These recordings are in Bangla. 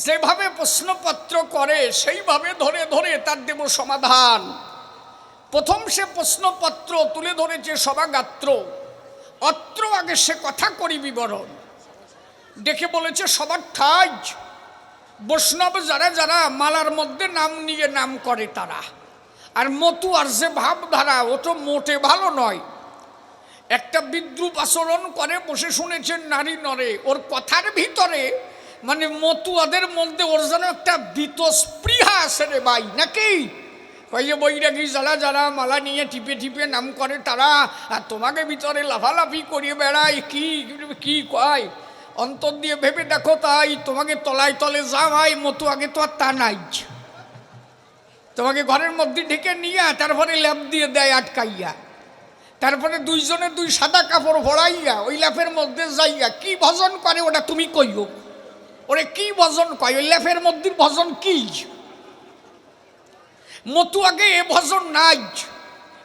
যেভাবে প্রশ্নপত্র করে সেইভাবে ধরে ধরে তার দেব সমাধান। প্রথম সে প্রশ্নপত্র তুলে ধরেছে সভাগাত্র। অত্র আগে সে কথা করি বিবরণ। ডেকে বলেছে সবার ঠাই বৈষ্ণব যারা যারা মালার মধ্যে নাম নিয়ে নাম করে তারা। আর মতু আর যে ভাবধারা ও তো মোটে ভালো নয়। একটা বিদ্রুপ আচরণ করে বসে শুনেছেন নারী নরে। ওর কথার ভিতরে মানে মতুয়াদের মধ্যে ওর যেন একটা বীতস্পৃহা আছে রে ভাই, নাকি? কয়ে বৈরাগী যারা যারা মালা নিয়ে টিপে টিপে নাম করে তারা, আর তোমাকে ভিতরে লাফালাফি করিয়ে বেড়ায় কি কি কয়। অন্তর দিয়ে ভেবে দেখো তাই তোমাকে তলায় তলে যাওয়াই মতুয়াকে তো আর তা নাই। তোমাকে ঘরের মধ্যে ঢেকে নিয়ে তারপরে ল্যাপ দিয়ে দেয় আটকাইয়া, তারপরে দুইজনে দুই সাদা কাপড় ভরাইয়া ওই ল্যাপের মধ্যে যাইয়া কি ভজন করে ওটা তুমি কইও। ওরে কি ভজন কয়? ওই ল্যাপের মধ্যে ভজন কি? মতুয়াকে এ ভজন নাই।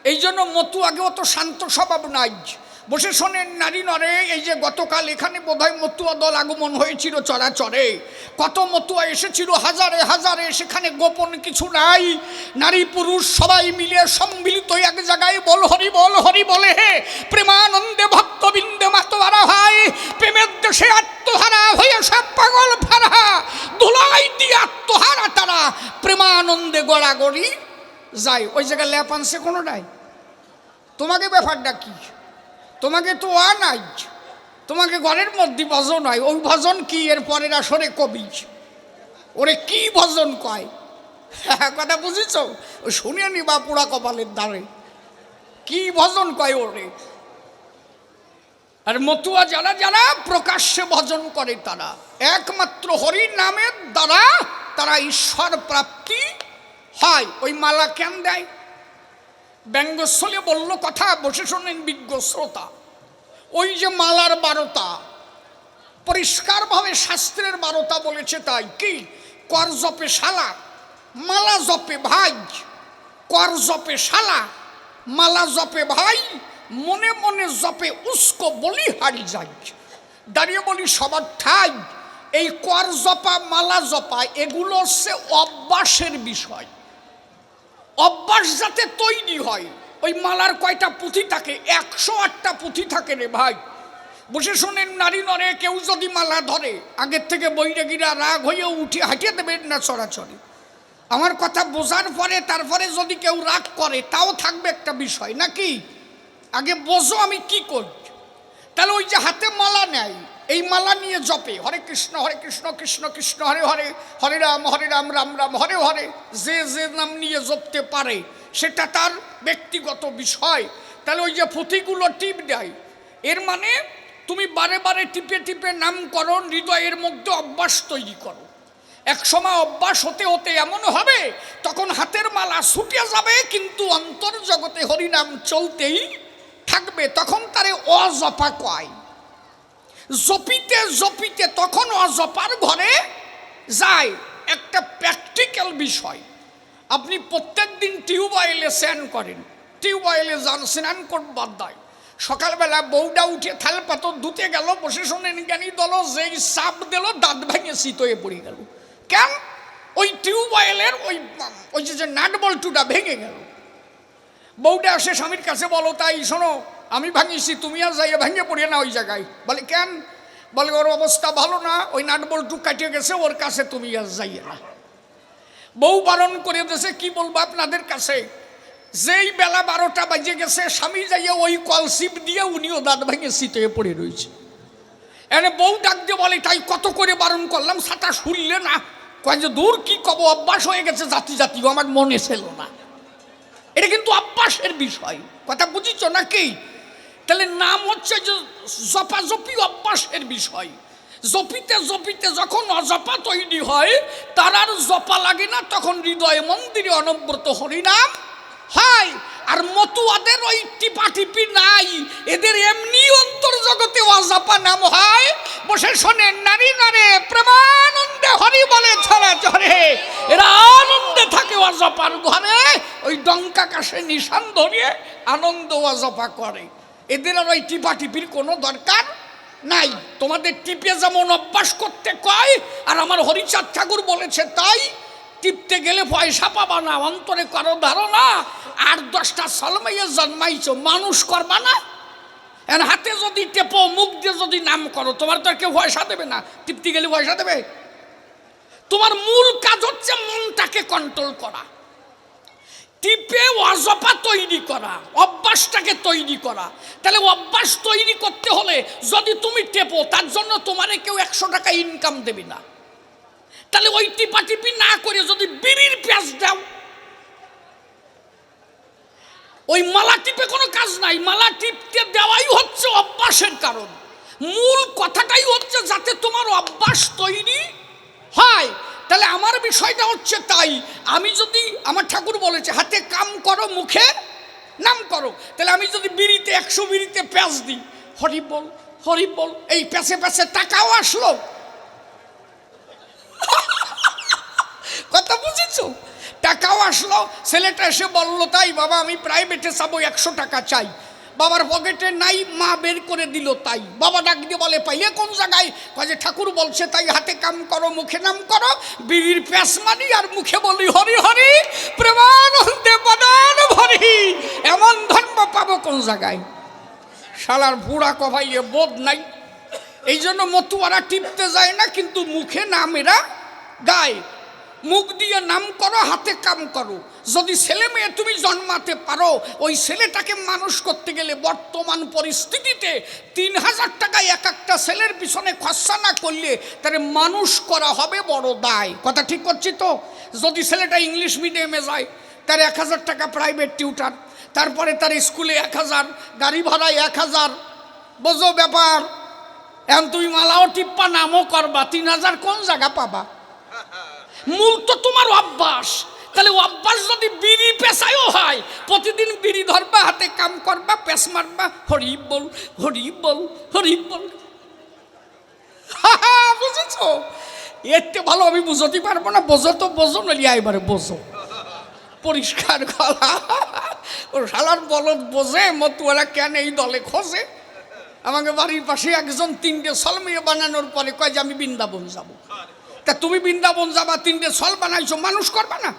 এই জন্য মতুয়াকে অত শান্ত স্বভাব নাই। বসে শোনেন নারী নরে। এই যে গতকাল এখানে বোধহয় মতুয়া দল আগমন হয়েছিল চরাচরে। কত মতুয়া এসেছিল হাজারে হাজারে। সেখানে গোপন কিছু নাই। নারী পুরুষ সবাই মিলে সম্মিলিত এক জায়গায় বল হরি বলে হে প্রেমানন্দে ভক্তবৃন্দে মাতোয়ারা হয়। প্রেমের দেশে আত্মহারা হয়ে সব পাগল ফারা। ধুলাই দিয়ে আত্মহারা তারা প্রেমানন্দে গড়াগড়ি যায়। ওই জায়গায় ল্যাপ আনছে কোনো নাই। তোমাকে ব্যাপারটা কি? তোমাকে তো নাই। তোমাকে ঘরের মধ্যে ভজন হয়। ওই ভজন কি? এর পরের আসরে কবি ওরে কি ভজন কয় কথা বুঝেছ? ও শুনে নি বা পুরা কপালের দ্বারে কি ভজন কয় ওরে। আর মতুয়া যারা যারা প্রকাশ্যে ভজন করে তারা একমাত্র হরি নামের দ্বারা তারা ঈশ্বর প্রাপ্তি হয়। ওই মালা কেন দেয়? ব্যঙ্গস্থলে বলল কথা, বসে শোনেন বিজ্ঞ শ্রোতা। ওই যে মালার 12টা পরিষ্কারভাবে শাস্ত্রের 12টা বলেছে। তাই কি? কর জপে শালা, মালা জপে ভাই। কর জপে শালা, মালা জপে ভাই। মনে মনে জপে উস্কো বলি হারি যাই। দাঁড়িয়ে বলি সবার ঠাই। এই কর জপা মালা জপা এগুলো হচ্ছে অভ্যাসের বিষয়। অভ্যাস যাতে তৈরি হয়। ওই মালার কয়টা পুঁথি থাকে? 108টা পুঁথি থাকে রে ভাই। বসে শোনেন নারী নরে। কেউ যদি মালা ধরে আগের থেকে বৈরাগীরা রাগ হয়ে উঠে হাঁটিয়ে দেবেন না চরাচরে। আমার কথা বোঝার পরে তারপরে যদি কেউ রাগ করে তাও থাকবে একটা বিষয়, নাকি? আগে বোঝো আমি কি করি। তাহলে ওই যে হাতে মালা নেয়, এই মালা নিয়ে জপে হরে কৃষ্ণ কৃষ্ণ কৃষ্ণ হরে হরে, হরে রাম রাম রাম হরে হরে। যে যে নাম নিয়ে জপতে পারে সেটা তার ব্যক্তিগত বিষয়। তাহলে ওই যে পুঁথিগুলো টিপ দেয়, এর মানে তুমি বারে বারে টিপে টিপে নাম করো, হৃদয়ের মধ্যে অভ্যাস তৈরি করো। এক সময় অভ্যাস হতে হতে এমন হবে তখন হাতের মালা ছুটে যাবে কিন্তু অন্তর্জগতে হরিনাম চলতেই থাকবে। তখন তারে অজপা কয়। জপিতে জপিতে তখন অজপার ঘরে যায়। একটা প্র্যাকটিক্যাল বিষয়। আপনি প্রত্যেক দিন টিউবওয়েলে স্নান করেন, টিউবওয়েলে যান, স্নান করবার দায়। সকালবেলা বউটা উঠে থাল পাথর ধুতে গেল, বসে শোনেন জ্ঞানী দল যেই চাপ দিল দাঁত ভেঙে শীত হয়ে পড়ে গেল। কেন? ওই টিউবওয়েলের ওই যে নাট বল্টুটা ভেঙে গেল। বউটা আসে স্বামীর কাছে, বলো তাই শোনো আমি ভাঙিছি, তুমি আর যাইয়া ভেঙে পড়িয়ে না ওই জায়গায়। বলে কেন? বলে ওর অবস্থা ভালো না, ওই নাট বল্টু কাটিয়ে গেছে, ওর কাছে তুমি আর যাইয়া না। বউ বারণ করে দিয়েছে। কি বলবো আপনাদের কাছে, যেই বেলা 12টা বাজে গেছে স্বামী যাইয়া ওই কলসিপ দিয়ে উনিও দাঁত ভেঙে শীত হয়ে পড়ে রয়েছে। এনে বউ ডাক দিয়ে বলে তাই কত করে বারণ করলাম, সাটা শুনলে না। কয় যে দূর কি কব, অভ্যাস হয়ে গেছে জাতি জাতি, আমার মনে ছিল না। এটা কিন্তু অভ্যাসের বিষয়, কথা বুঝিছ নাকি? তাহলে নাম হচ্ছে যে জপাজপি অভ্যাসের বিষয়। জপিতে জপিতে যখন অজপা তৈরি হয় তার আর জপা লাগে না, তখন হৃদয়ে মন্দিরে অনবরত হরিনাম হয়। আর মতুয়াদের ওই টিপাটিপি নাই, এদের এমনি অন্তর্জগতে অজপা নাম হয়। বসে শোনেন নারী নারে প্রেমানন্দে হরি বলে ছড়া চড়ে, এরা আনন্দে থাকে অজপার ঘরে। ওই ডঙ্কা কাশে নিশান ধরিয়ে আনন্দ অজপা করে। এদের আর ওই টিপাটিপির কোনো দরকার নাই। তোমাদের টিপে যেমন অভ্যাস করতে কয়, আর আমার হরিচাঁদ ঠাকুর বলেছে তাই, টিপতে গেলে পয়সা পাবা না, অন্তরে করো ধারণা আর 10টা সলমাইয়ে জন্মাইছো, মানুষ করবা না। এর হাতে যদি টেপো, মুখ দিয়ে যদি নাম করো, তোমার তো আর কেউ পয়সা দেবে না। টিপতে গেলে পয়সা দেবে? তোমার মূল কাজ হচ্ছে মনটাকে কন্ট্রোল করা, টিপে অজপা তৈরি করা, অভ্যাসটাকে তৈরি করা। তাহলে অভ্যাস তৈরি করতে হলে যদি তুমি টেপো, তার জন্য তোমারে কেউ 100 টাকা ইনকাম দেবে না। তাহলে ওই টিপাটিপি না করে যদি বিড়ির পেঁয়াজ দাও, ওই মালা টিপে কোনো কাজ নাই। মালা টিপতে দেওয়াই হচ্ছে অভ্যাসের কারণ। মূল কথাটাই হচ্ছে যাতে তোমার অভ্যাস তৈরি হয়। তাহলে আমার বিষয়টা হচ্ছে তাই, আমি যদি, আমার ঠাকুর বলেছে হাতে কাম করো, মুখে নাম করো। তাহলে আমি যদি বিড়িতে 100 বিড়িতে পেঁয়াজ দিই, হরি বল হরি বল, এই পেঁচে পেঁচে টাকাও আসলো। কথা বুঝেছো? টাকাও আসলো। ছেলেটা এসে বললো তাই বাবা আমি প্রাইভেটে যাবো, 100 টাকা চাই। বাবার পকেটে নাই, মা বের করে দিল তাই। বাবা ডাক দিয়ে বলে পাইলে কোন জায়গায়? কাজে ঠাকুর বলছে তাই হাতে কাম করো, মুখে নাম করো, বিড়ির প্যাস মানি আর মুখে বলি হরি হরি প্রেমানন্দে বদন ভরি। এমন ধর্ম পাবো কোন জায়গায়? শালার বুড়া কভাইয়ে বোধ নাই। এই জন্য মতুয়ারা টিপতে যায় না, কিন্তু মুখে নাম এরা গায়। মুখ দিয়ে নাম করো, হাতে কাম করো। যদি ছেলে মেয়ে তুমি জন্মাতে পারো, ওই ছেলেটাকে মানুষ করতে গেলে বর্তমান পরিস্থিতিতে 3000 টাকায় এক একটা ছেলের পিছনে খরচা না করলে তারে মানুষ করা হবে বড় দায়। কথা ঠিক করছি তো? যদি ছেলেটা ইংলিশ মিডিয়ামে যায়, তার 1000 টাকা প্রাইভেট টিউটার, তারপরে তার স্কুলে 1000, গাড়ি ভাড়ায় 1000। বোঝো ব্যাপার? এখন তুমি মালাও টিপ্পা, নামও করবা, 3000 কোন জায়গা পাবা? মূল তো তোমার অভ্যাস। তাহলে অভ্যাস যদি বিড়ি পেশায়ও হয়, প্রতিদিন বিড়ি ধরবা, হাতে কাম করবা, পেশ মারবা, হরি বল হরি বল হরি বল। বুঝেছো? এতে ভালো আমি বুঝতে পারবো না। বোঝো তো বোঝো, নলিয়া এবারে বোঝো পরিষ্কার গলা। ও শালার বলদ বোঝে, মতুয়ারা কেন এই দলে খোঁজে। আমাকে বাড়ির পাশে একজন 3টে সলমিয়ে বানানোর পরে কয় যে আমি বৃন্দাবন যাবো। তা তুমি বৃন্দাবন যাবা, 3টে সল বানাইছো, মানুষ করবা না?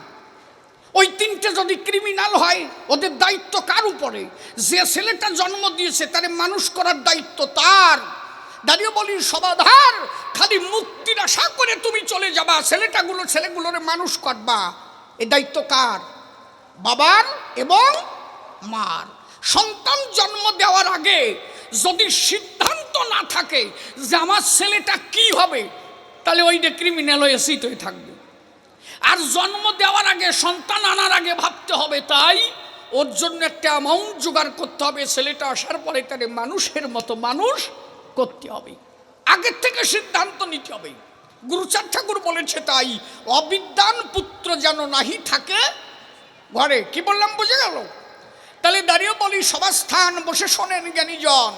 ওই 3টে যদি ক্রিমিনাল হয়, ওদের দায়িত্ব কার উপরে? যে ছেলেটা জন্ম দিয়েছে তারে মানুষ করার দায়িত্ব তার। দাঁড়িয়ে বলি সমাধার, খালি মুক্তির আশা করে তুমি চলে যাবা, ছেলেগুলোরে মানুষ করবা, এই দায়িত্ব কার? বাবার এবং মার। সন্তান জন্ম দেওয়ার আগে যদি সিদ্ধান্ত না থাকে যে আমার ছেলেটা কি হবে, তাহলে ওইটা ক্রিমিনাল হয়ে সিট হয়ে থাকবে। আর জন্ম দেওয়ার আগে, সন্তান আনার আগে ভাবতে হবে, তাই ওর জন্য একটা অ্যামাউন্ট জোগাড় করতে হবে। ছেলেটা আসার পরে তারে মানুষের মতো মানুষ করতে হবে, আগের থেকে সিদ্ধান্ত নিতে হবে। গুরুচাঁদ ঠাকুর বলেছে তাই, অবিদ্যান পুত্র যেন নাহি থাকে ঘরে। কি বললাম বুঝে গেল? তাহলে দাঁড়িয়ে বলি সভাস্থান বসে শোনেন জ্ঞানীজন,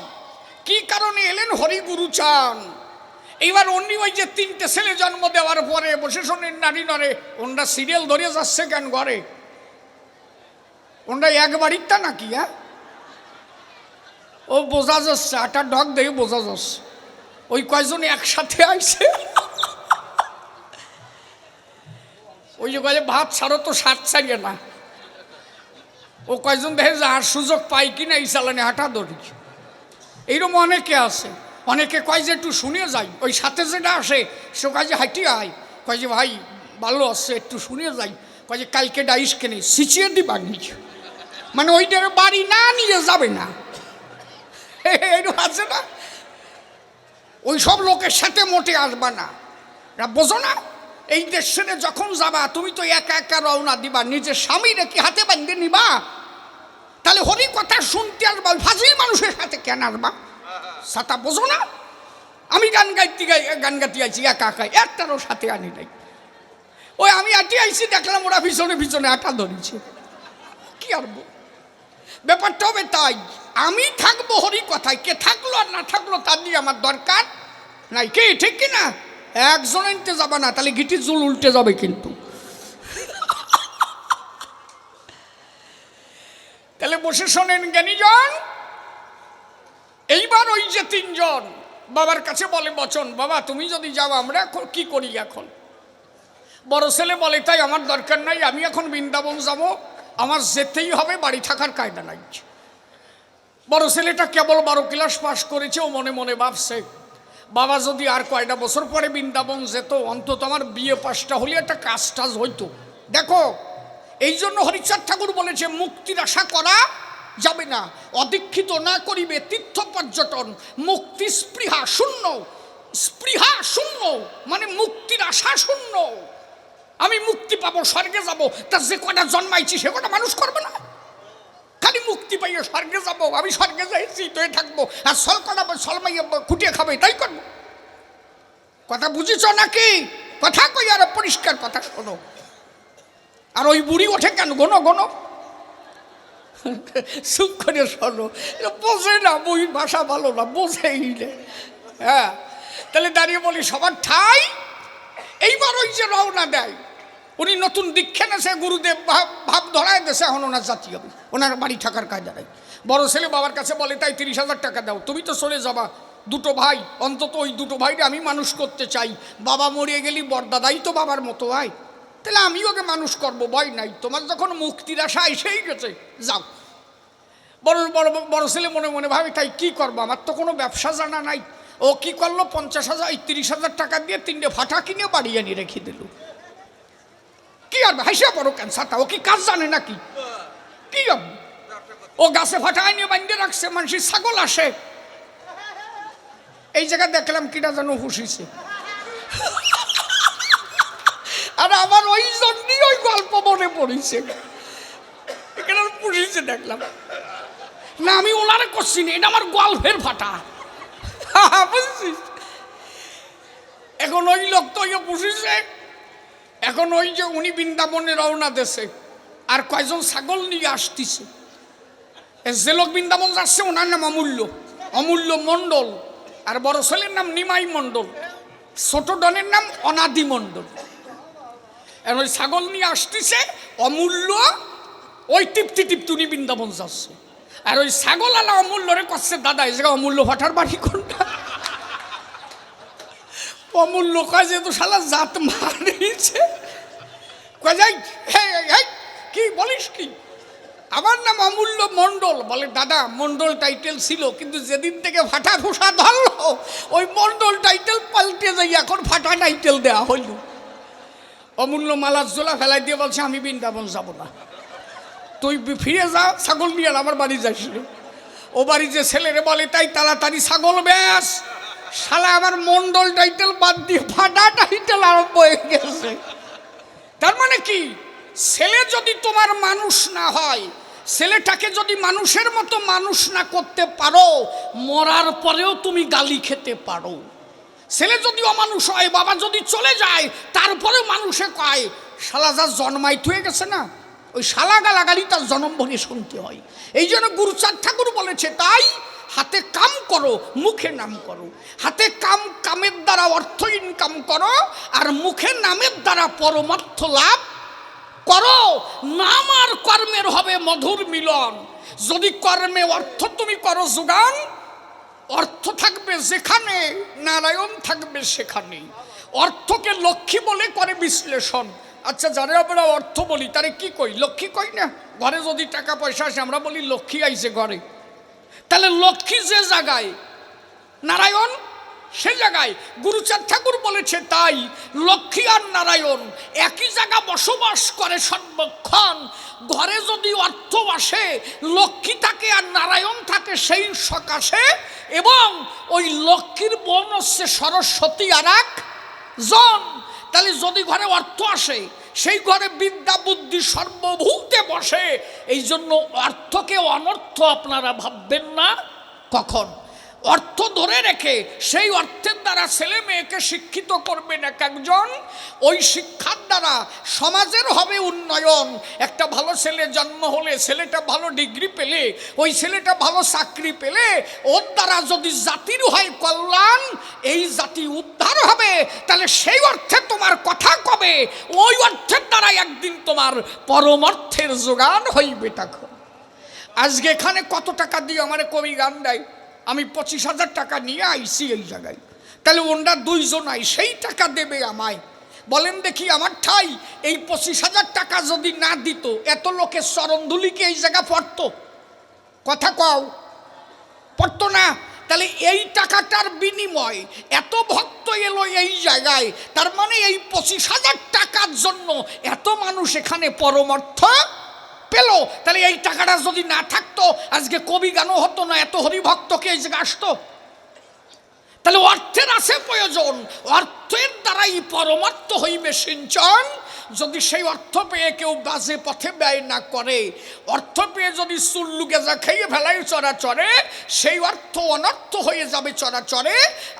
কি কারণে এলেন হরি গুরুচাঁদ। এইবার অন্য ওই যে 3টে ছেলে জন্ম দেওয়ার পরে বসে শোনেন নারী নরে, ওনরা সিরিয়াল ধরে যাচ্ছে কেন ঘরে? ওনরা এক বাড়িরটা নাকি? হ্যাঁ, ও বোঝা যাচ্ছে, 8টা ডগ দেখে বোঝা যাচ্ছে ওই কয়জন একসাথে আইছে। ওই যে কয়ে ভাত ছাড়ো তো স্বাদ ছাড়িয়ে না, ও কয়জন দেখে যে আর সুযোগ পাই কিনা এই চালানে হাঁটা ধরি। এইরকম অনেকে আছে। অনেকে কয় যে একটু শুনে যাই, ওই সাথে যেটা আসে সে কয় যে হাঁটি আয়, কয় যে ভাই ভালো আসছে একটু শুনে যাই, কয় যে কালকে ডাইস কেনে সিচিয়ে দিবা নিচে, মানে ওইটার বাড়ি না নিয়ে যাবে না। এইরকম আছে না? ওই সব লোকের সাথে মোটে আসবা না, বোঝো না? এই দেশ ছেড়ে যখন যাবা তুমি তো একা একা রওনা দিবা, নিজের স্বামীরে কি হাতে বাঁধতে নিবা? তাহলে হরি কথা শুনতে আসবা, ফাজিল মানুষের সাথে কেন আসবা? সাতা বোঝো না? আমি গান গাইতে আইছি একা একা, একটারও সাথে আনি নাই। ওই আমি আটি আইছি, দেখলাম ওরা পিছনে পিছনে আটা ধরেছে, কি আর ব্যাপারটা হবে তাই। আমি থাকবো হরি কথায়, কে থাকলো আর না থাকলো তার দিয়ে আমার দরকার নাই। কে ঠিক কিনা? একজন আনতে যাবা না, তাহলে গিটির জুল উল্টে যাবে কিন্তু। তাহলে বসে শোনেন জ্ঞানীজন। এইবার ওই যে 3জন বাবার কাছে বলে বচন, বাবা তুমি যদি যাও আমরা কি করি এখন? বড় ছেলে বলে তাই আমার দরকার নাই, আমি এখন বৃন্দাবন যাব, আমার যেতেই হবে, বাড়ি থাকার কায়দা নাই। বড় ছেলেটা কেবল 12 ক্লাস পাস করেছে, ও মনে মনে ভাবছে বাবা যদি আর কয়টা বছর পরে বৃন্দাবন যেত, অন্তত আমার বিয়ে পাসটা হলে একটা কাজ টাজ হইতো। দেখো, এই জন্য হরিচাঁদ ঠাকুর বলেছে মুক্তির আশা করা যাবে না, অদীক্ষিত না করিবে তীর্থ পর্যটন, মুক্তি স্পৃহা শূন্য। স্পৃহা শূন্য মানে মুক্তির আশা শূন্য। আমি মুক্তি পাবো, স্বর্গে যাব, তা যে কটা জন্মাইছি সে কটা মানুষ করবে না? খালি মুক্তি পাইয়ে স্বর্গে যাব, আমি স্বর্গে যাইছি তো থাকবো, আর সল কটা সলমাইয়া খুঁটিয়ে খাবে তাই করবো? কথা বুঝেছ নাকি? কথা কই আর পরিষ্কার কথা শোনো। আর ওই বুড়ি ওঠে কেন? গোনো গোনো চুপ করে শোনো, বোঝে না, বই ভাষা ভালো না, বোঝেই না। হ্যাঁ, তাহলে দাঁড়িয়ে বলি সবার ঠাই। এইবার ওই যে রওনা দেয়, উনি নতুন দীক্ষা নেছে, গুরুদেব ভাব ধরায় দেশে, এখন ওনার জাতি হবে, ওনার বাড়ি থাকার কায়দা নাই। বড় ছেলে বাবার কাছে বলে তাই 30,000 টাকা দাও, তুমি তো চলে যাবা, দুটো ভাই, অন্তত ওই দুটো ভাইরে আমি মানুষ করতে চাই, বাবা মরিয়ে গেলি বড়দাদাই তো বাবার মতো হয়, তাহলে আমি ওকে মানুষ করবো, ভয় নাই, তোমার যখন মুক্তির আশা এসেই গেছে যাও। বড় ছেলে মনে মনে ভাবে তাই কি করবো, আমার তো কোনো ব্যবসা জানা নাই। ও কি করলো, 50,000 30,000 টাকা দিয়ে 3টে ফাটা কিনে বাড়ি আনি রেখে দিল। কি আর হাসিয়া বড় ক্যান্সারটা, ও কি কাজ জানে নাকি? কি ও গাছে ফাটা নিয়ে বাঁধে রাখছে, মানুষের ছাগল আসে। এই জায়গায় দেখলাম কিনা যেন হুসিছে, আর আমার ওই জন্যই ওই গল্প মনে পড়েছে, এখানে পুষিছে দেখলাম না, আমি ওনারে করছি না, এটা আমার গল্পের ফাটা, বুঝছিস? এখন ওই লোক তো পুষিছে, এখন ওই যে উনি বৃন্দাবনে রওনা দেশে, আর কয়জন ছাগল নিয়ে আসতেছে। যে লোক বৃন্দাবন যাচ্ছে ওনার নাম অমূল্য মণ্ডল, আর বড় ছেলের নাম নিমাই মণ্ডল, ছোট ডনের নাম অনাদি মণ্ডল। এখন ওই ছাগল নিয়ে আসতেছে অমূল্য, ওই টিপতি উনি বৃন্দাবন যাচ্ছে, আর ওই ছাগল আলা অমূল্যরে করছে দাদা এই জায়গায় অমূল্য ভাটার বাড়ি কোনটা? অমূল্য কয় যে তো শালা জাত মারিছে, কয় যাই কি বলিস কি, আমার নাম অমূল্য মণ্ডল। বলে দাদা মণ্ডল টাইটেল ছিল, কিন্তু যেদিন থেকে ফাটা ফোসা ধরলো ওই মণ্ডল টাইটেল পাল্টে যাই এখন ফাটা টাইটেল দেওয়া হইল। অমূল্য মালার জোলা ফেলাই দিয়ে বলছে আমি বৃন্দাবন যাব না, তুই ফিরে যা, ছাগল নিয়ে আমার বাড়ি যাস। ও বাড়ি যে ছেলেরে বলে তাই তাড়াতাড়ি ছাগল ব্যাস, শালা আমার মণ্ডল টাইটেল বাদ দিয়ে ফাটা টাইটেল আরম্ভ হয়ে গেছে। তার মানে কি, ছেলে যদি তোমার মানুষ না হয়, ছেলেটাকে যদি মানুষের মতো মানুষ না করতে পারো, মরার পরেও তুমি গালি খেতে পারো। ছেলে যদি অমানুষ হয়, বাবা যদি চলে যায়, তারপরেও মানুষে কয় শালা যা জন্মাই হয়ে গেছে না, ওই শালা গালাগালি তার জন্ম ভরে শুনতে হয়। এই জন্য গুরুচাঁদ ঠাকুর বলেছে তাই হাতে কাম করো, মুখে নাম করো। হাতে কামের দ্বারা অর্থ ইনকাম করো, আর মুখে নামের দ্বারা পরমার্থ লাভ করো। নাম আর কর্মের হবে মধুর মিলন। যদি কর্মে অর্থ তুমি করো যোগান, অর্থ থাকবে যেখানে, নারায়ণ থাকবে সেখানে। অর্থকে লক্ষ্মী বলে করে বিশ্লেষণ। আচ্ছা, যারা আমরা অর্থ বলি তারে কি কই? লক্ষ্মী কই না? ঘরে যদি টাকা পয়সা আসে আমরা বলি লক্ষ্মী আইছে ঘরে, তাহলে লক্ষ্মী যে জায়গায়, নারায়ণ সে জায়গায়। গুরুচাঁদ ঠাকুর বলেছে তাই লক্ষ্মী আর নারায়ণ একই জায়গা বসবাস করে সর্বক্ষণ। ঘরে যদি অর্থ আসে, লক্ষ্মী থাকে আর নারায়ণ থাকে সেই সকাশে, এবং ওই লক্ষ্মীর বোন হচ্ছে সরস্বতী আর এক জন। তাহলে যদি ঘরে অর্থ আসে, সেই ঘরে বিদ্যা বুদ্ধি সর্বভূতে বসে। এই জন্য অর্থকে অনর্থ আপনারা ভাববেন না কখন। অর্থ ধরে রেখে সেই অর্থের দ্বারা ছেলে মেয়েকে শিক্ষিত করবেন এক একজন। ওই শিক্ষার দ্বারা সমাজের হবে উন্নয়ন। একটা ভালো ছেলে জন্ম হলে, ছেলেটা ভালো ডিগ্রি পেলে, ওই ছেলেটা ভালো চাকরি পেলে, ওর দ্বারা যদি জাতির হয় কল্যাণ, এই জাতি উদ্ধার হবে। তাহলে সেই অর্থে তোমার কথা কবে, ওই অর্থের দ্বারা একদিন তোমার পরমার্থের যোগান হইবে। তখন আজকে এখানে কত টাকা দিয়ে আমার কবি গান দেয়, আমি 25,000 টাকা নিয়ে আইছি এই জায়গায়, তাহলে ওনরা দুইজন আই সেই টাকা দেবে আমায়। বলেন দেখি আমার ঠাই এই 25,000 টাকা যদি না দিত, এত লোকের চরণধুলি কি এই জায়গা পড়তো? কথা কও, পড়তো না। তাহলে এই টাকাটার বিনিময় এত ভক্ত এলো এই জায়গায়, তার মানে এই 25,000 টাকার জন্য এত মানুষ এখানে পরমার্থ পেল। তাহলে এই টাকাটা যদি না থাকতো আজকে কবি গানও হতো না, এত হরিভক্তকে এই জায়গায় আসতো। তাহলে অর্থের আছে প্রয়োজন, অর্থের দ্বারাই পরমার্থ হইবে সিঞ্চন। যদি সেই অর্থ পেয়ে কেউ বাজে পথে ব্যয় না করে, অর্থ পেয়ে যদি চুল্লু গেজা খেয়ে ফেলায় চরাচরে, সেই অর্থ অনর্থ হয়ে যাবে চরাচরে।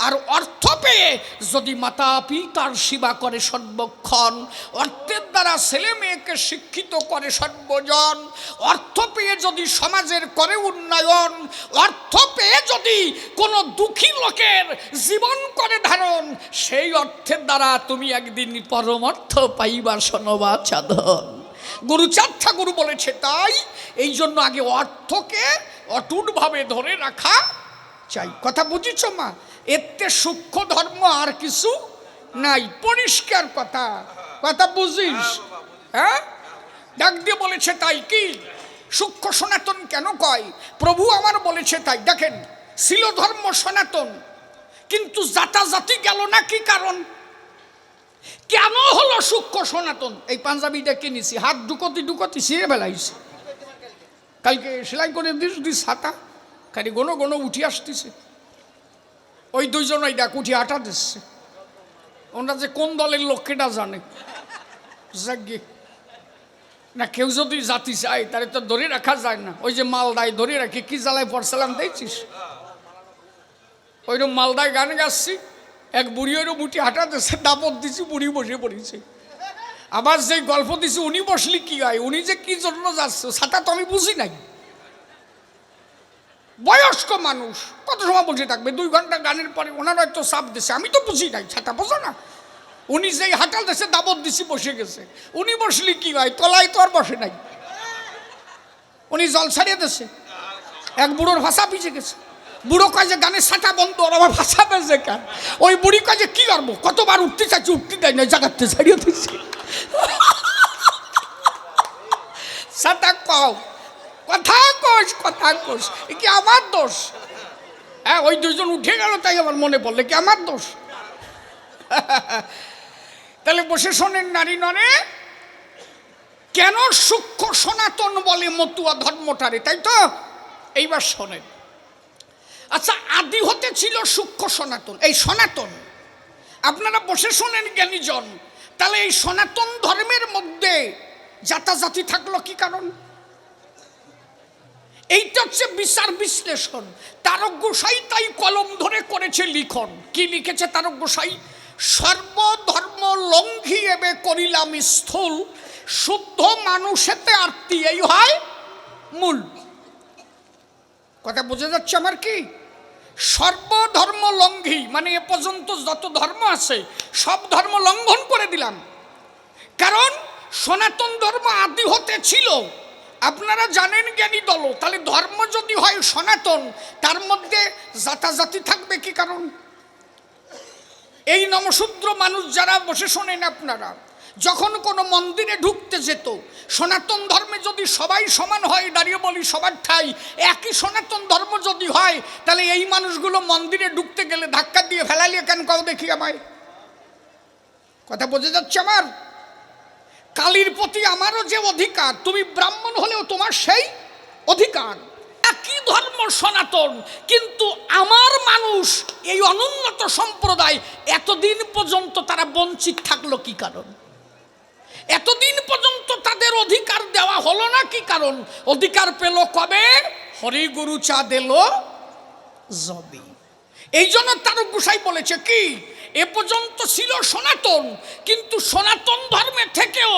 আর অর্থ পেয়ে যদি মাতা পিতার সেবা করে সর্বক্ষণ, অর্থের দ্বারা ছেলে মেয়েকে শিক্ষিত করে সর্বজন, অর্থ পেয়ে যদি সমাজের করে উন্নয়ন, অর্থ পেয়ে যদি কোনো দুঃখী লোকের জীবন করে ধারণ, সেই অর্থের দ্বারা তুমি একদিন পরমার্থ পাইবা শোনবা সাধন। গুরুচাঁদ ঠাকুর বলেছে তাই। এই জন্য আগে অর্থকে অটুটভাবে ধরে রাখা চাই। কথা বুঝিছ মা? এতে সূক্ষ্ম ধর্ম আর কিছু নাই, পরিষ্কার কথা। কথা বুঝিস? হ্যাঁ, ডাক দিয়ে বলেছে তাই। কি সূক্ষ্ম সনাতন কেন কয়? প্রভু আমার বলেছে তাই। দেখেন, ছিল ধর্ম সনাতন, কিন্তু জাতাজাতি গেল না। কি কারণ? কেন হলো সূক্ষ্ম সনাতন? এই পাঞ্জাবিটা কিনেছি, হাত ঢুকতি ছিঁড়ে বেলাইছে। কালকে সেলাই করে দিস হাতা, খালি গনো গনো উঠি আসতেছে। ওই দুইজন ওই দেখ উঠি আটা দিচ্ছে। ওনারা যে কোন দলের লোক কেটা জানে। যাগে না, কেউ যদি জাতি চায় তাহলে তো ধরে রাখা যায় না। ওই যে মালদায় ধরে রাখি, কি জ্বালায় পড়ছিলাম দেখছিস? ওইরকম মালদায় গান গাচ্ছি, এক বুড়ি ওইরকম উঠি হাঁটা দিচ্ছে, দাপট দিছি, বুড়ি বসে পড়েছে। আবার যেই গল্প দিছি উনি বসলি কি হয়, উনি যে কি জন্য যাচ্ছে ছাতা তো আমি বুঝি নাই। বয়স্ক মানুষ কত সময় বসে থাকবে? 2 ঘন্টা গানের পরে ওনারা হয়তো চাপ দিছে, আমি তো বুঝি নাই, ছাতা বোঝো না। উনি যেই হাঁটাল দিচ্ছে, দাবত দিছি, বসে গেছে। উনি বসলি কি হয়, তলায় তো আর বসে নাই। উনি জল ছাড়িয়ে দিচ্ছে, এক বুড়োর ভাষা পিছিয়ে গেছে। বুড়ো কয় যে গানের ছাটা বন্ধ, আর আমার ভাষা বেজে কেন? ওই বুড়ি কয় যে কি করবো, কতবার উঠতে চাইছি, উঠতে দেয় না, জাগাতে ছাড়িয়ে দিচ্ছি। ছাতা কও, কথা কোষ, কথা কোষ, এ কি আমার দোষ? হ্যাঁ, ওই দুইজন উঠে গেল তাই আমার মনে পড়লে কি আমার দোষ? তাহলে বসে শোনেন নারী নরে, কেন সূক্ষ্ম সনাতন বলে মতুয়া ধর্মটারে, তাই তো? এইবার শোনেন। আচ্ছা, আদি হতে ছিল সূক্ষ্ম সনাতন। এই সনাতন আপনারা বসে শোনেন জ্ঞানীজন। তাহলে এই সনাতন ধর্মের মধ্যে জাতাজাতি থাকলো কি কারণ? এইটা হচ্ছে বিচার বিশ্লেষণ। তারক গোসাই তাই কলম ধরে করেছে লিখন। কি লিখেছে তারক গোসাই? সর্বধর্ম লঙ্ঘি এবে করিলাম স্থূল, শুদ্ধ মানুষেতে আরতি এই হয় মূল। কথা বোঝা যাচ্ছে আমার? কি সর্বধর্ম লঙ্ঘি মানে এ পর্যন্ত যত ধর্ম আছে সব ধর্ম লঙ্ঘন করে দিলাম। কারণ সনাতন ধর্ম আদি হতে ছিল। আপনারা জানেন জ্ঞানী দল, তাহলে ধর্ম যদি হয় সনাতন, তার মধ্যে জাতাজাতি থাকবে কি কারণ? এই নমশূদ্র মানুষ যারা বসে শোনেন, আপনারা যখন কোনো মন্দিরে ঢুকতে যেত, সনাতন ধর্মে যদি সবাই সমান হয়, দাঁড়িয়ে বলি সবার ঠাই একই সনাতন ধর্ম যদি হয়, তাহলে এই মানুষগুলো মন্দিরে ঢুকতে গেলে ধাক্কা দিয়ে ফেলালিয়ে কেন কাউ দেখি আমায়? কথা বোঝা যাচ্ছে আমার? কালীর প্রতি আমারও যে অধিকার, তুমি ব্রাহ্মণ হলেও তোমার সেই অধিকার। একই ধর্ম সনাতন, কিন্তু আমার মানুষ এই অনুন্নত সম্প্রদায় এতদিন পর্যন্ত তারা বঞ্চিত থাকলো কি কারণ? এতদিন পর্যন্ত তাদের অধিকার দেওয়া হলো না কি কারণ? অধিকার পেল কবে? হরি গুরু চা দিল যবে। এই জন্য তারক গোসাই বলেছে কি, এ পর্যন্ত ছিল সনাতন, কিন্তু সনাতন ধর্মে থেকেও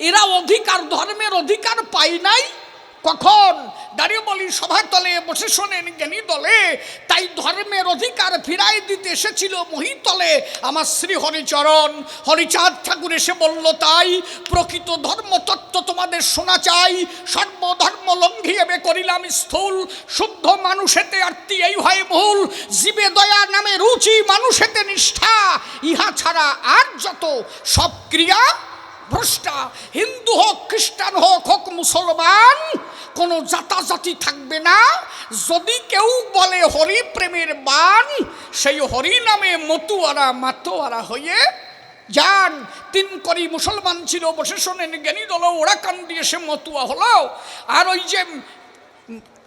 এরা অধিকার, ধর্মের অধিকার পায় নাই কখন? দাঁড়িয়ে বলি সভাতলে বসে শোনেন জ্ঞানী দলে, তাই ধর্মের অধিকার ফিরাই দিতে এসেছিল মহিতলে আমার শ্রী হরিচরণ। হরিচাঁদ ঠাকুর এসে বলল, তাই প্রকৃত ধর্মতত্ত্ব তোমাদের শোনা চাই। সর্বধর্ম লঙ্ঘিয়ে করিলাম স্থূল, শুদ্ধ মানুষেতে আরতি এই হয় ভুল। জীবে দয়া নামে রুচি, মানুষেতে নিষ্ঠা, ইহা ছাড়া আর যত সব ক্রিয়া ভ্রষ্টা। হিন্দু হোক, খ্রিস্টান হোক, হোক মুসলমান, কোনো জাতাজাতি থাকবে না। যদি কেউ বলে হরি প্রেমের বান, সেই হরি নামে মতুয়ারা মাতোয়ারা হয়ে যান। তিন করি মুসলমান ছিল বসে শোনেন জ্ঞানী দল, ওরা কান দিয়ে সে মতুয়া হলো। আর ওই যে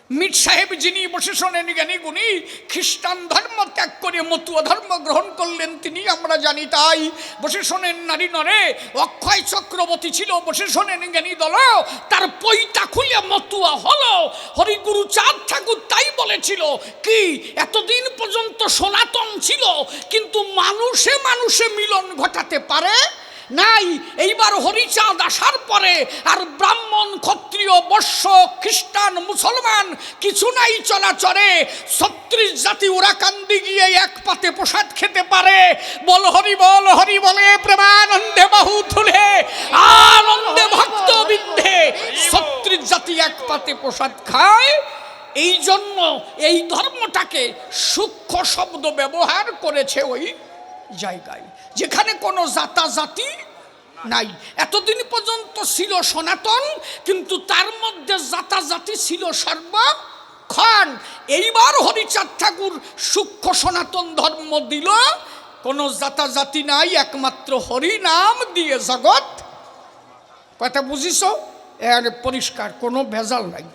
মির সাহেব যিনি বসে শোনেন জ্ঞানী গুণী, খ্রিস্টান ধর্ম ত্যাগ করে মতুয়া ধর্ম গ্রহণ করলেন তিনি আমরা জানি। তাই বসে শোনেন নারী নরে অক্ষয় চক্রবর্তী ছিল বসে শোনেন জ্ঞানী দল, তার পইটা খুলে মতুয়া হলো। হরিগুরু চাঁদ ঠাকুর তাই বলেছিল কি, এতদিন পর্যন্ত সনাতন ছিল কিন্তু মানুষে মানুষে মিলন ঘটাতে পারে নাই। এইবার হরিচাঁদ আসার পরে আর ব্রাহ্মণ, ক্ষত্রিয়, বৈশ্য, খ্রিস্টান, মুসলমান কিছু নাই চলাচলে। ৩৬ জাতি ওরা কান্দি গিয়ে এক পাতে প্রসাদ খেতে পারে। বল হরি বল, হরি বলে প্রেমানন্দে বাহু তুলে, আনন্দে ভক্ত বিদ্ধে ৩৬ জাতি এক পাতে প্রসাদ খায়। এই জন্য এই ধর্মটাকে সূক্ষ্ম শব্দ ব্যবহার করেছে ওই জায়গায় যেখানে কোনো জাতাজাতি নাই। এতদিন পর্যন্ত ছিল সনাতন, কিন্তু তার মধ্যে জাতাজাতি ছিল সর্বক্ষণ। এইবার হরিচাঁদ ঠাকুর সূক্ষ্ম সনাতন ধর্ম দিল, কোনো জাতাজাতি নাই, একমাত্র হরি নাম দিয়ে জগৎ। কথা বুঝিস? এর পরিষ্কার, কোনো ভেজাল নাই।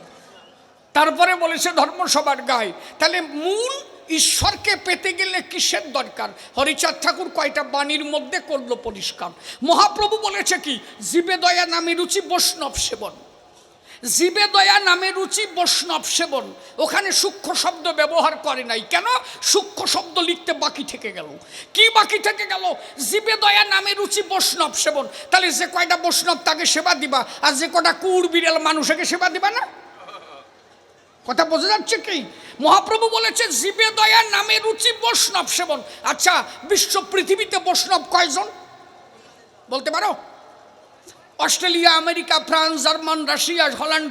তারপরে বলেছে ধর্মসভার গায়ে। তাহলে মূল ঈশ্বরকে পেতে গেলে কিসের দরকার? হরিচাঁদ ঠাকুর কয়টা বাণীর মধ্যে করলো পরিষ্কার। মহাপ্রভু বলেছে কি, জীবে দয়া নামে রুচি বৈষ্ণব সেবন। জীবে দয়া নামে রুচি বৈষ্ণব সেবন, ওখানে সূক্ষ্ম শব্দ ব্যবহার করে নাই। কেন? সূক্ষ্ম শব্দ লিখতে বাকি থেকে গেল। কি বাকি থেকে গেল? জীবে দয়া নামে রুচি বৈষ্ণব সেবন। তাহলে যে কয়টা বৈষ্ণব তাকে সেবা দিবা, আর যে কটা কুড় বিড়াল মানুষকে সেবা দিবা না? কথা বোঝা যাচ্ছে কি? মহাপ্রভু বলেছে জীবে দয়া নামে রুচি বৈষ্ণব সেবন। আচ্ছা, বিশ্ব পৃথিবীতে বৈষ্ণব কয়জন বলতে পারো? Australia, America, France, German, Russia, Holland,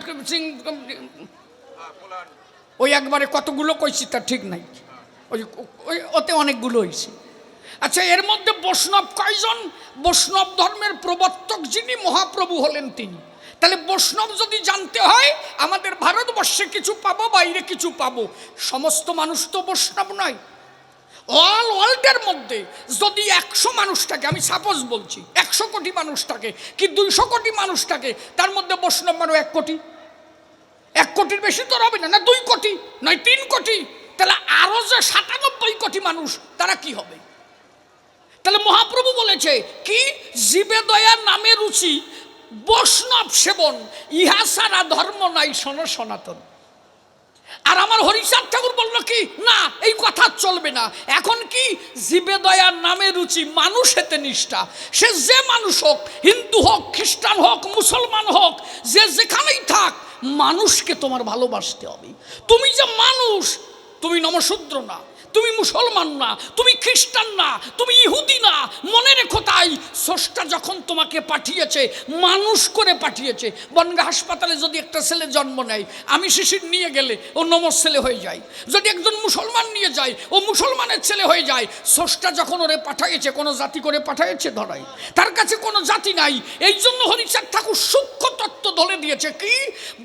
ওই একবারে কতগুলো কইছি তা ঠিক নাই, ওই ওতে অনেকগুলো হয়েছে। আচ্ছা, এর মধ্যে বৈষ্ণব কয়জন? বৈষ্ণব ধর্মের প্রবর্তক যিনি মহাপ্রভু হলেন তিনি। তাহলে বৈষ্ণব যদি জানতে হয়, আমাদের ভারতবর্ষে কিছু পাবো, বাইরে কিছু পাবো। সমস্ত মানুষ তো বৈষ্ণব নয়। অল ওয়ার্ল্ডের মধ্যে যদি ১০০ মানুষ থাকে, আমি সাপোজ বলছি ১০০ কোটি মানুষ থাকে কি ২০০ কোটি মানুষ থাকে, তার মধ্যে বৈষ্ণব মানুষ ১ কোটি। ১ কোটির বেশি তো হবে না, না ২ কোটি, নয় ৩ কোটি। তাহলে আরো যে ৯৭ কোটি মানুষ, তারা কি হবে? তাহলে মহাপ্রভু বলেছে কি, জীবে দয়া নামে রুচি বৈষ্ণব সেবন, ইহা সারা ধর্ম নাই শোনো সনাতন। আর আমার হরিচাঁদ ঠাকুর বললো কি, না এই কথা চলবে না। এখন কি, জীবে দয়ার নামে রুচি, মানুষেতে নিষ্ঠা। সে যে মানুষ হোক, হিন্দু হোক, খ্রিস্টান হোক, মুসলমান হোক, যে যেখানেই থাক, মানুষকে তোমার ভালোবাসতে হবে। তুমি যে মানুষ, তুমি নমশূদ্র না, তুমি মুসলমান না, তুমি খ্রিস্টান না, তুমি ইহুদি না। মনে রেখো, তাই স্রষ্টা যখন তোমাকে পাঠিয়েছে, মানুষ করে পাঠিয়েছে। বনগাঁ হাসপাতালে যদি একটা ছেলে জন্ম নেয়, আমি শিশির নিয়ে গেলে ও নমস ছেলে হয়ে যায়। যদি একজন মুসলমান নিয়ে যায়, ও মুসলমানের ছেলে হয়ে যায়। স্রষ্টা যখন ওরে পাঠাইয়েছে, কোনো জাতি করে পাঠাইয়েছে ধরাই, তার কাছে কোনো জাতি নাই। এই জন্য হরিচাঁদ ঠাকুর সূক্ষ্ম তত্ত্ব ধরে দিয়েছে কি,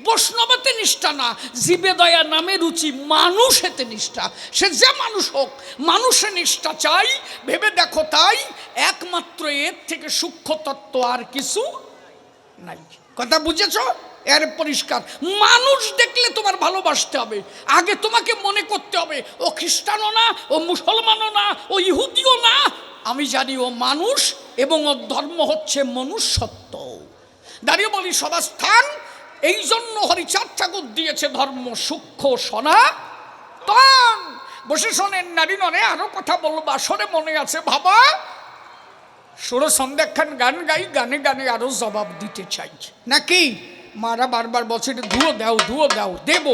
বৈষ্ণবতে নিষ্ঠা না, জীবে দয়া নামে রুচি, মানুষেতে নিষ্ঠা। সে যে মানুষ হোক, মানুষের নিষ্ঠা চাই। ভেবে দেখো, তাই একমাত্র এর থেকে সূক্ষ্ম তত্ত্ব আর কিছু নাই। কথা বুঝেছ? এর পরিষ্কার। মানুষ দেখলে তোমার ভালোবাসতে হবে। আগে তোমাকে মনে করতে হবে, ও খ্রিস্টানও না, ও মুসলমানও না, ও ইহুদিও না, আমি জানি ও মানুষ, এবং ওর ধর্ম হচ্ছে মনুষ্যত্ব। দাঁড়িয়ে বলি সভাস্থান। এই জন্য হরিচাঁদ ঠাকুর দিয়েছে ধর্ম সূক্ষ্ম সনাতন। বসে শোনেন নারী নরে, আরো কথা বলবো, আসরে মনে আছে বাবা, সুর সন্ধ্যাখান গান গাই, গানে গানে আরো জবাব দিতে চাই নাকি? মারা বারবার বলছে ধুয়ো দাও দেবো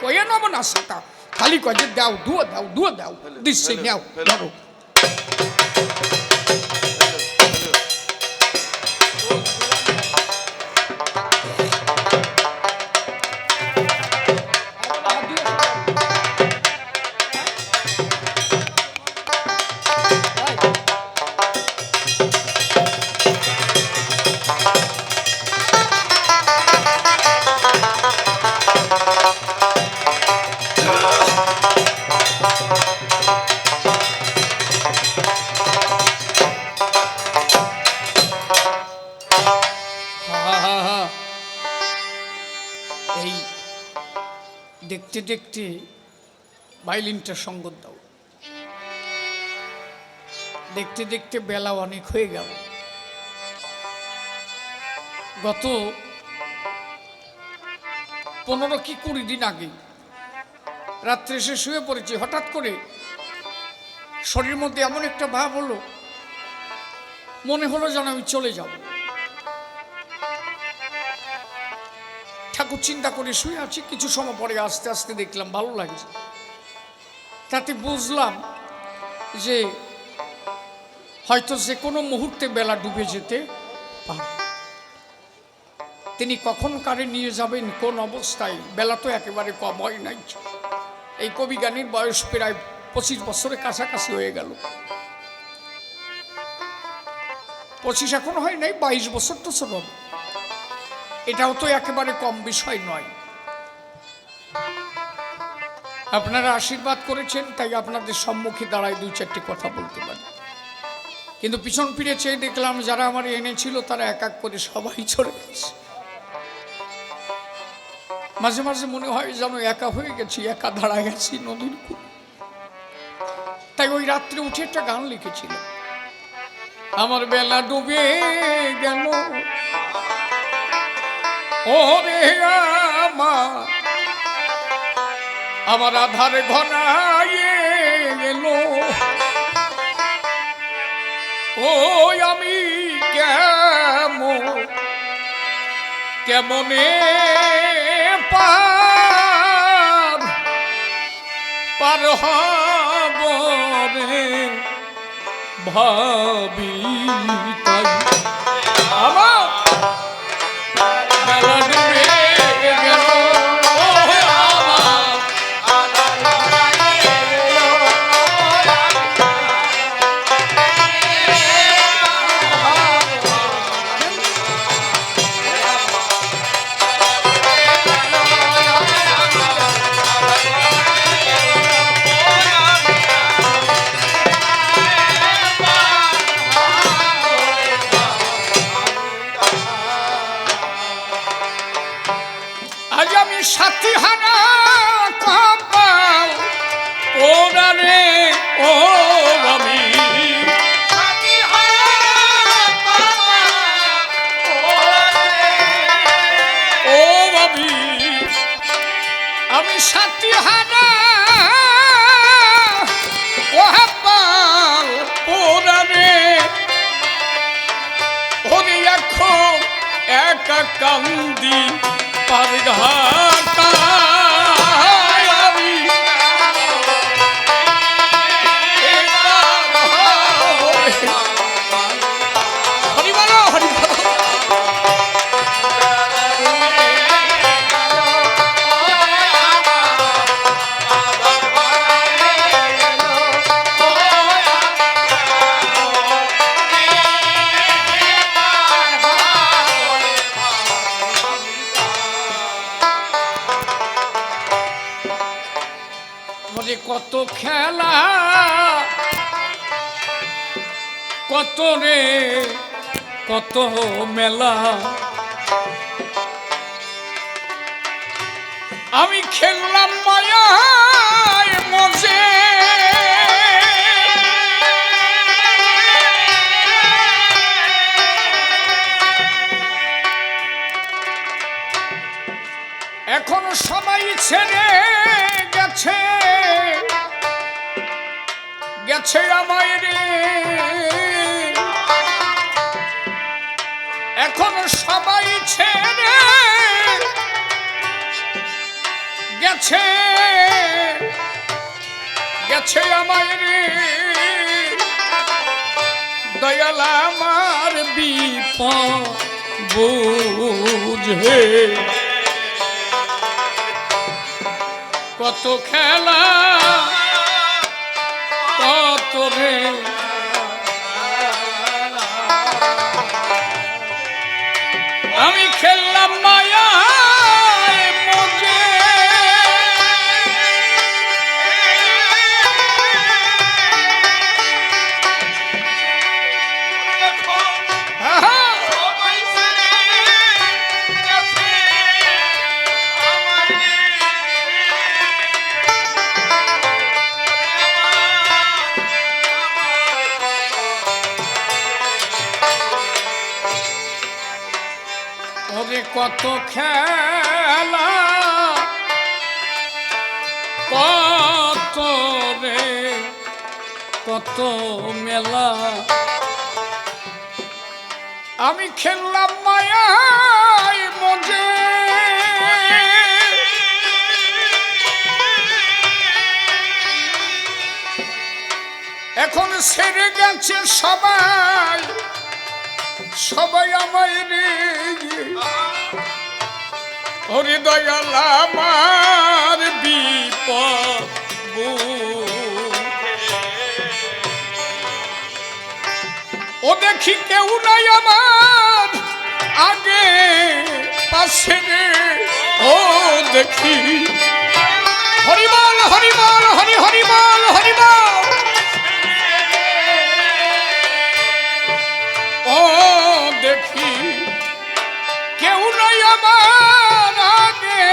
কয়ে নেব না সেটা খালি কয়ে যে ধুয়ো দাও দিচ্ছে নাও ধরো এই দেখতে দেখতে ভাইলিনটা সঙ্গত দাও দেখতে দেখতে বেলা অনেক হয়ে গেল গত 15 কি 20 দিন আগে রাত্রে এসে শুয়ে পড়েছি হঠাৎ করে শরীরের মধ্যে এমন একটা ভাব হলো মনে হলো যেন আমি চলে যাব ঠাকুর চিন্তা করে শুয়ে আছি কিছু সময় পরে আস্তে আস্তে দেখলাম ভালো লাগছে তাতে বুঝলাম যে হয়তো যে কোনো মুহূর্তে বেলা ডুবে যেতে পারে তিনি কখন কারে নিয়ে যাবেন কোন অবস্থায় বেলা তো একেবারে কম হয় নাই এই কবি গানের বয়স প্রায় 25 বছরের কাছাকাছি হয়ে গেল 25 এখন হয় নাই 22 বছর তো ছোট এটাও তো একেবারে কম বিষয় নয় আপনারা আশীর্বাদ করেছেন তাই আপনাদের সম্মুখে দাঁড়ায় 2-4টি কথা বলতে পারি কিন্তু পিছন ফিরে চেয়ে দেখলাম যারা আমার এনেছিল তারা এক এক করে সবাই চলে গেছে মাঝে মাঝে মনে হয় যেন একা হয়ে গেছি একা দাঁড়ায় গেছি নদীর কূলে তাই ওই রাত্রে উঠে একটা গান লিখেছিলাম আমার বেলা ডুবে গেল ওরে আমার আধার ঘনায়ে গেল ওই আমি কেমনে পার হব রে ভাবি তাই আমার বেলা ডুবে গেল সাথী হানা কপাল ওরা রে ও আমি ও আমি আমি সাথী হানা কপাল ওরা রে ওরে এখন একা কান্দি পার ঘাটা কত খেলা কত রে কত মেলা আমি খেললাম মায়ায় মজে এখন সবাই ছেড়ে গেছে গেছে আমায় রে এখন সবাই ছেড়ে গেছে গেছে আমায় রে দয়াল আমার বিপদ বুঝে কত খেলা কত রে আমি খেললাম মায়া মজে ওরে কত খেলা কত রে কত মেলা আমি খেললাম মায়ায় মজে এখন সেরে গেছে সবাই সবাই আমায় রে ওরে দয়াল আমার বিপদ ও দেখি কেউ নাই আমার আগে পাশে রে ও দেখি হরিবল হরিবল হরি হরিবল হরিবল ও দেখি কেউ নাই আমার আগে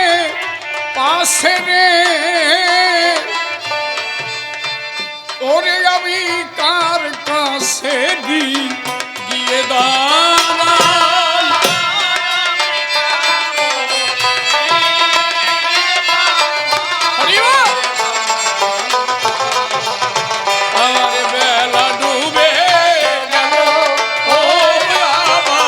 পাশে রে ওরে আমি কার কাছে গিয়ে দাঁড়াই আর বেলা ডুবে গেল ও বাবা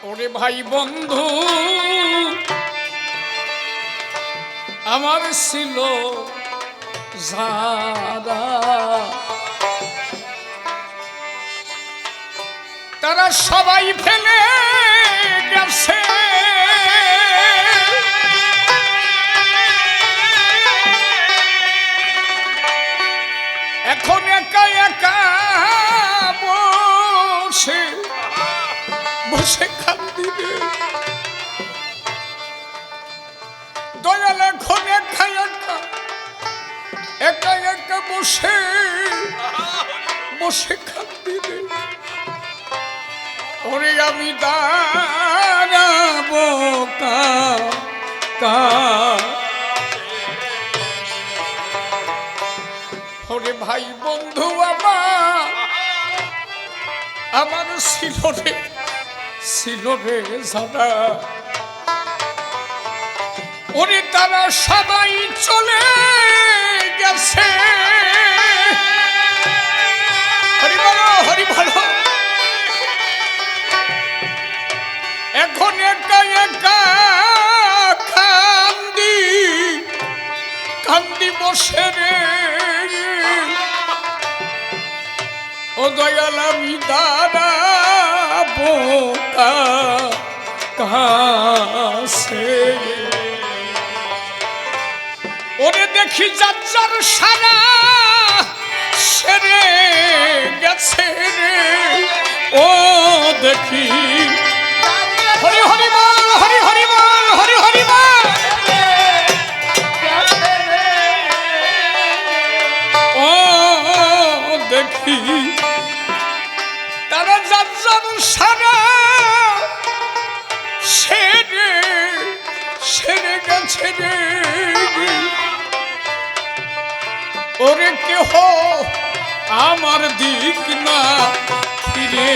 ওরে ভাই বন্ধু আমার ছিল যারা তারা সবাই ফেলে গেছে এখন একা একা বসে বসে কান্দি রে দয়াল এখন একা একা একা একা বসে বসে কান্দি রে ওরে আমি দাঁড়াবো ওরে ভাই বন্ধু আমার ছিল রে সাদা ওরে তারা সবাই চলে গেছে হরি বলো হরি বলো এখন একা একা কান্দি বসে রে ও দয়াল আমি দাঁড়াবো কাছে ওরে দেখি যার সারা সেরে গেছে রে ও দেখি হরি হরি বল হরি হরি বল হরি হরি বল ও দেখি তারা যার সারা সেরে গেছে রে ওরে কেহ আমার দিক না ফিরে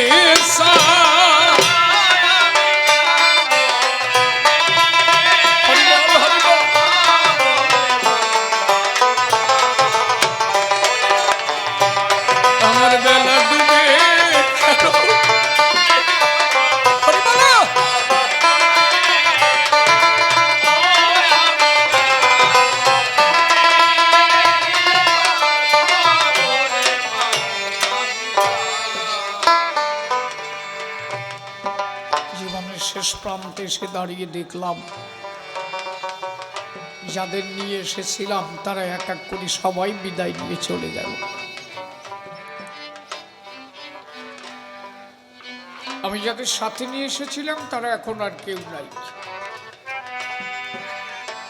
শেষ প্রান্তে এসে দাঁড়িয়ে দেখলাম যাদের নিয়ে এসেছিলাম তারা এক এক করে সবাই বিদায় নিয়ে চলে গেল। আমি যাদের সাথে নিয়ে এসেছিলাম তারা এখন আর কেউ নাই।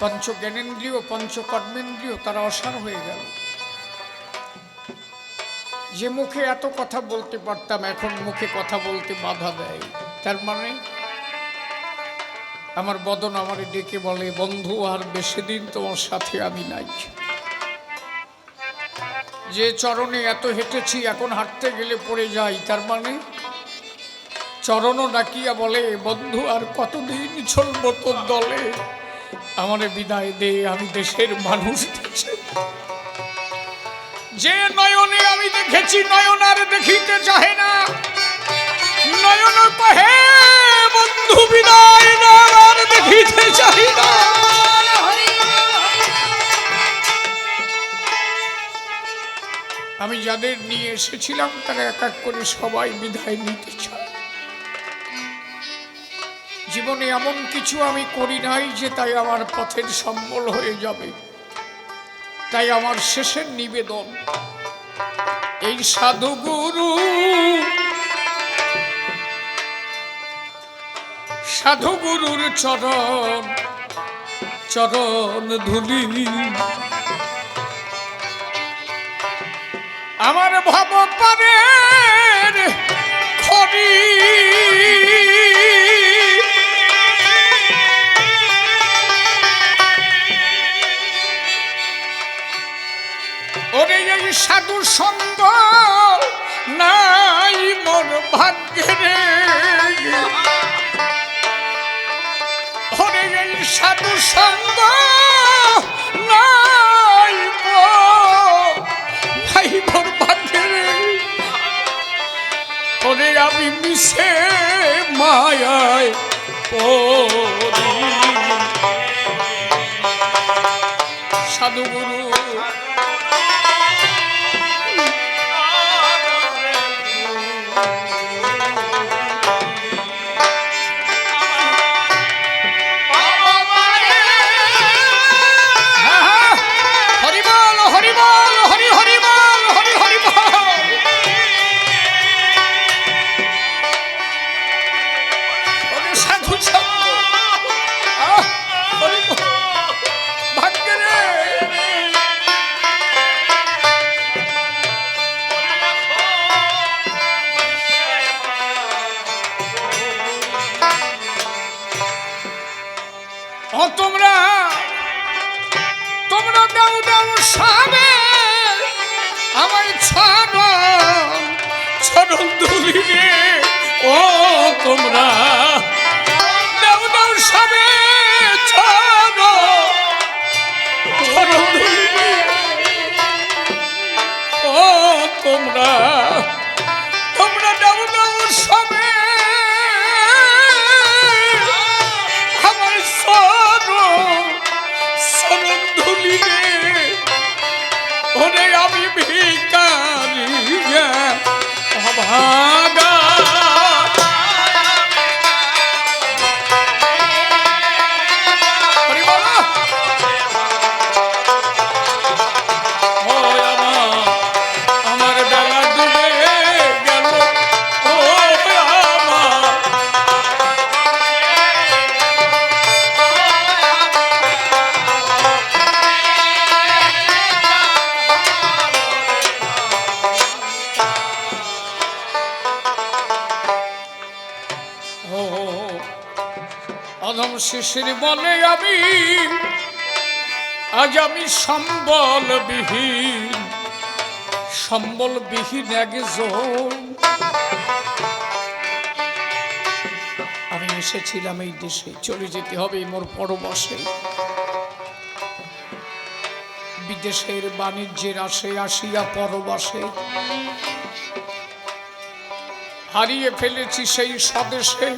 পঞ্চ জ্ঞানেন্দ্রিয় পঞ্চ কর্মেন্দ্রিয় তারা অসার হয়ে গেল। যে মুখে এত কথা বলতে পারতাম এখন মুখে কথা বলতে বাধা দেয়। তার মানে আমার বদন আমারে ডেকে বলে, বন্ধু আর বেশি দিন তোমার সাথে আমি নাই। যে চরণে এত হেঁটেছি এখন হাঁটতে গেলে পড়ে যাই। তার মানে চরণও ডাকিয়া বলে, বন্ধু আর কতদিন চলব তোর দলে, আমারে বিদায় দে, আমি দেশের মানুষ। যে নয়নে আমি দেখেছি নয়ন আর দেখিতে চাহে না, নয়ন কহে বন্ধু বিদায় না, আর দেখিতে চাই না। আমি যাদের নিয়ে এসেছিলাম তারা এক এক করে সবাই বিদায় নিতে চায়। জীবনে এমন কিছু আমি করি নাই যে তাই আমার পথের সম্বল হয়ে যাবে। তাই আমার শেষের নিবেদন এই সাধুগুরু, সাধুগুরুর চরণ চরণ ধুলি, আমার ভব পারের খনি। ওরে এই সাধু সঙ্গ নাই মোর ভাগ্যে রে, ওরে এই সাধু সঙ্গ নাই মোর ভাগ্যে রে। ওরে আমি মিশে মায়ায় পড়ি। সাধুগুরু তোমরা তোমরা দাও দাও সাবে আমায় ছড়ন ছড়ন ধুলিরে। ও তোমরা দাও দাও সাবে ছড়ন ছড়ন ধুলিরে। ও তোমরা তোমরা দাও দাও সাবে ওরে আমি ভিখারি অভাগা। আমার বেলা ডুবে গেল, ও অধম শিশির বলে আমি আজ আমি সম্বলবিহীন, সম্বলবিহীন একজন। আমি এসেছিলাম এই দেশে, চলে যেতে হবে মোর পরবশে। বিদেশের বাণিজ্যের আসে আসিয়া পরবাসে হারিয়ে ফেলেছি সেই স্বদেশে।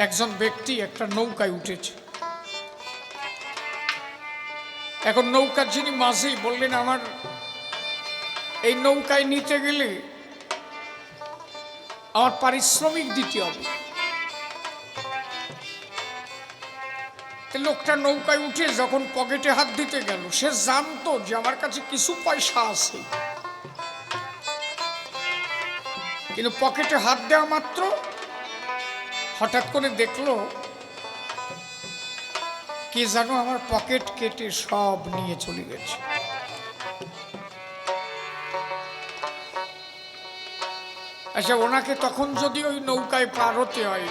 একজন ব্যক্তি একটা নৌকায় উঠেছে। এখন নৌকার যিনি মাঝি বললেন, আমার এই নৌকায় নিতে গেলে আমার পারিশ্রমিক দিতে হবে। লোকটা নৌকায় উঠে যখন পকেটে হাত দিতে গেল, সে জানতো যে আমার কাছে কিছু পয়সা আছে, কিন্তু পকেটে হাত দেওয়া মাত্র হঠাৎ করে দেখলো কে জানো আমার পকেট কেটে সব নিয়ে চলে গেছে। আচ্ছা, ওনাকে তখন যদি ওই নৌকায় পার হতে হয়,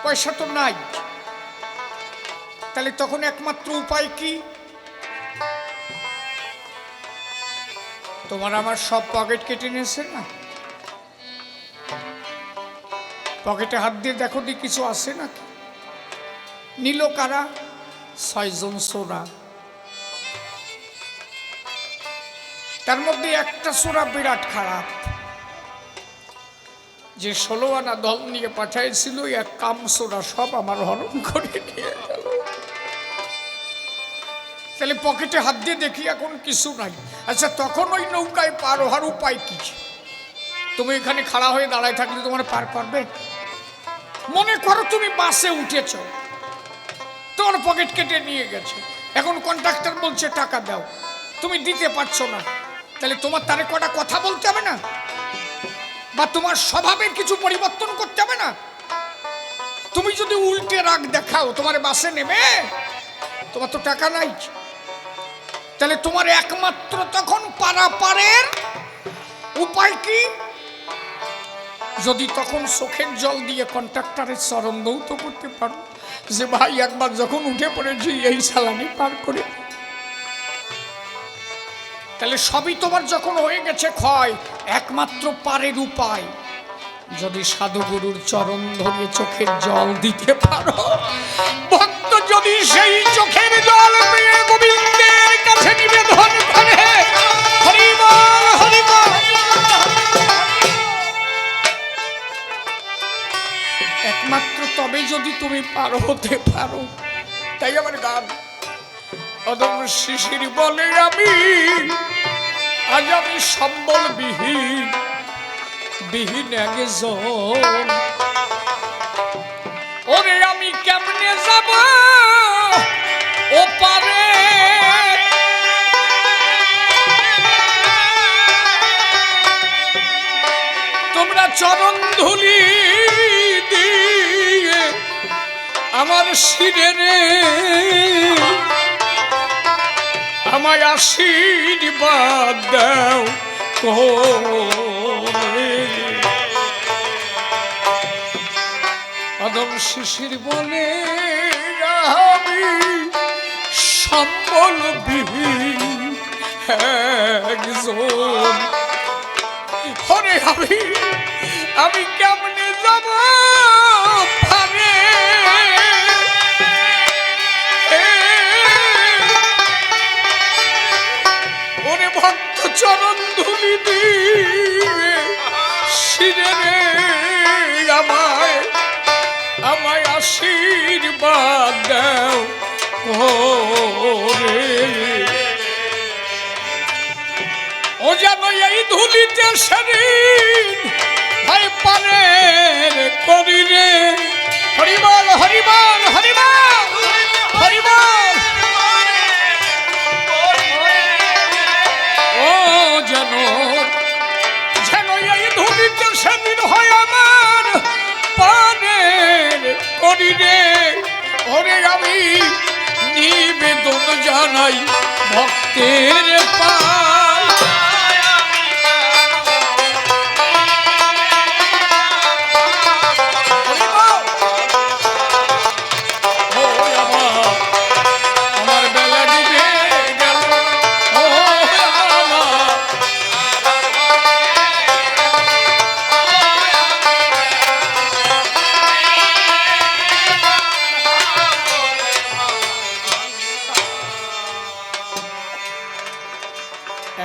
পয়সা তো নাই, তাহলে তখন একমাত্র উপায় কি? তোমার আমার সব পকেট কেটে নিয়েছে না, পকেটে হাত দিয়ে দেখো দি কিছু আছে না। নিল কারা? 6 জন সোরা। তার মধ্যে একটা সোরা বিরাট খারাপ, যে 16 আনা দল নিয়ে পাঠাইছিল, এক কাম সোরা সব আমার হরণ করে নিয়ে গেল। তাহলে পকেটে হাত দিয়ে দেখি এখন কিছু নাই। আচ্ছা, তখন ওই নৌকায় পার হওয়ার উপায় কি? তুমি এখানে খাড়া হয়ে দাঁড়ায় থাকলে তোমার পার করবে? মনে করো তুমি বাসে উঠেছ, তোমার পকেট কেটে নিয়ে গেছে, এখন কন্ট্রাক্টর বলছে টাকা দাও, তুমি দিতে পারছো না, তাহলে তোমার তারে কটা কথা বলতে হবে না? বা তোমার স্বভাবের কিছু পরিবর্তন করতে হবে না? তুমি যদি উল্টে রাগ দেখাও, তোমার বাসে নেবে? তোমার তো টাকা নাই, তাহলে তোমার একমাত্র তখন পারাপারের উপায় কি? যদি তখন চোখের জল দিয়ে কন্ট্রাক্টরের চরণ দৌত করতে পারো যে ভাই একবার যখন উঠে পড়েছি এই সালামি পার করে, তাহলে সবই তোমার যখন হয়ে গেছে ক্ষয়, একমাত্র পারের উপায় যদি সাধুগুরুর চরণ ধরিয়ে চোখের জল দিতে পারো। ভক্ত যদি সেই চোখের জল পেয়ে গোবিন্দের কাছে নিবেদন করে, হরি বল হরি বল, একমাত্র তবে যদি তুমি পার হতে পারো। তাই আমার গান অদম শিশির বলে আমি আজ আমি সম্বল বিহীন, বিহীন একজন, ওরে আমি কেমনে যাব ও পারে? তোমরা চরণ ধুলি দিয়ে আমার শিরে রে আমায় আশীর্বাদ দাও। আদম শিশির বলে আমি সম্বল বিহীন একজন, হরে আমি কেমনে যাব পারে? ওরে ভক্ত চরণ ধুলি দিয়ে শিরে আমায় আমায় আশীর্বাদ দাও ও যেন এই ধুলিতে শরীর হয় পারে করি রে। হরিবল হরিবল হরিবল হরিবল, ও যেন যেন এই ধুলিতে শরীর হয় আমার পারে করি রে। ওরে আমি নিবেদন জানাই ভক্তের পায়, আমার বেলা ডুবে গেল, ও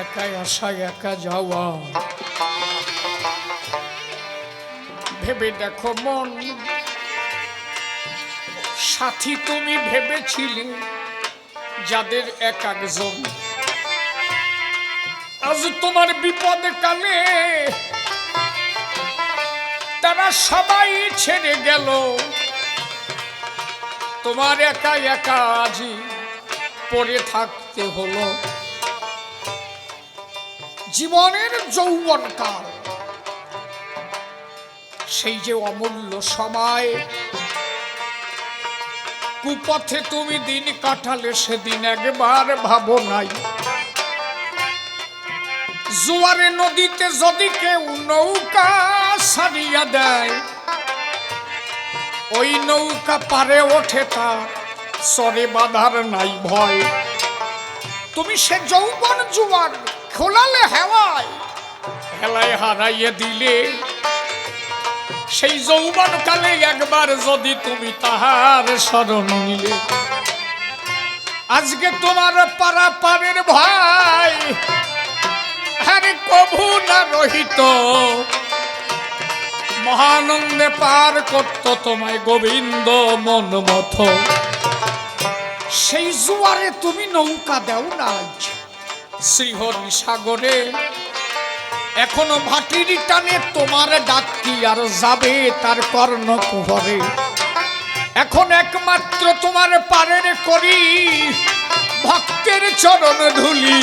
একাই আসা একা যাওয়া, ভেবে দেখো মন সাথী তুমি ভেবেছিলে যাদের এক একজন, আজ তোমার বিপদ কালে যারা সবাই ছেড়ে গেল, তোমার একা একা আজি পড়ে থাকতে হলো। জীবনের যৌবনকাল, সেই যে অমূল্য সময়, কুপথে তুমি দিন কাটালে সেদিন একবার ভাবো নাই। জোয়ারে নদীতে যদি কেউ নৌকা সারিয়া দেয়, ওই নৌকা পারে ওঠে তার সরে বাঁধার নাই ভয়। তুমি সে যৌবন জুয়ার খোলালে হেওয়ায়, হেলায় হারাইয়ে দিলে। সেই যৌবন কালে একবার যদি তুমি তাহার শরণ নিলে, আজকে তোমার পারা পারের ভাই আরে কভু না রহিত, মহানন্দে পার করত তোমায় গোবিন্দ মন মথ। সেই জোয়ারে তুমি নৌকা দেও না শ্রীহরি সাগরে, এখনো ভাটির টানে তোমার ডাক কি আর যাবে তার কর্ণকুহরে। এখন একমাত্র তোমার পারের করি ভক্তের চরণ ধুলি,